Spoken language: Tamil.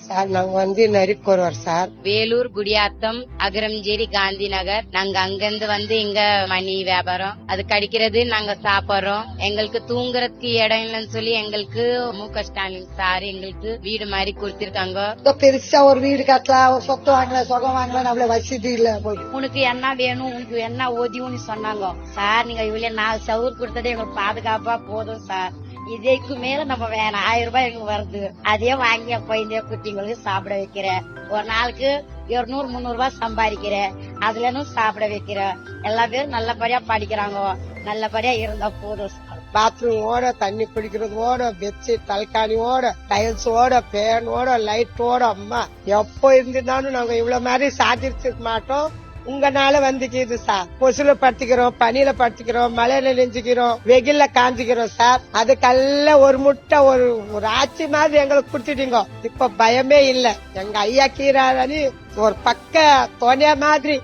சார் நாங்க நரிக்கொருவர் சார், வேலூர், குடியாத்தம், அகரம்ஜேரி, காந்தி நகர். நாங்க அங்கிருந்து இங்க மணி வியாபாரம் அது கடிக்கிறது, நாங்க சாப்பிடுறோம். எங்களுக்கு தூங்குறதுக்கு இடம் இல்லைன்னு சொல்லி எங்களுக்கு மு.க. ஸ்டாலின் சார் எங்களுக்கு வீடு மாதிரி கொடுத்திருக்காங்க. பெருசா ஒரு வீடு கட்டலாம், ஒரு சொத்து வாங்கலாம், சொகம் வாங்கலாம், நம்மள வசதி இல்ல. உனக்கு என்ன வேணும், உனக்கு என்ன உதவின்னு சொன்னாங்க சார். நீங்க இவ்வளவு 4 சவுர் கொடுத்ததே எங்களுக்கு பாதுகாப்பா போதும் சார். இதுக்கு மேல நம்ம வேணும். 1000 ரூபாய் எங்களுக்கு வருது, அதே வாங்கி குழந்தைய குட்டிங்களுக்கு சாப்பிட வைக்கிறேன். ஒரு நாளுக்கு 200-300 ரூபாய் சம்பாதிக்கிறேன், அதுல சாப்பிட வைக்கிறேன். எல்லா பேரும் நல்லபடியா படிக்கிறாங்க, நல்லபடியா இருந்தா போதும் சார். பாத்ரூம் ஓட, தண்ணி குடிக்கிறதோட, பெட்ஷீட் தலைக்காணியோட, டைல்ஸோட, பேனோட, லைட்டோட, அம்மா எப்போ இருந்தாலும் நாங்க இவ்வளவு மாதிரி சாதிச்சிருக்க மாட்டோம். உங்கனால வந்துக்குது சார். கொசுல படுத்துக்கிறோம், பனியில படுத்துக்கிறோம், மழையில நெஞ்சுக்கிறோம், வெயில்ல காஞ்சிக்கிறோம் சார். அதுக்கெல்லாம் ஒரு முட்டை ஒரு ஆட்சி மாதிரி எங்களுக்கு குடுத்துட்டீங்க. இப்ப பயமே இல்ல. எங்க ஐயா கீராணி ஒரு பக்க துணைய மாதிரி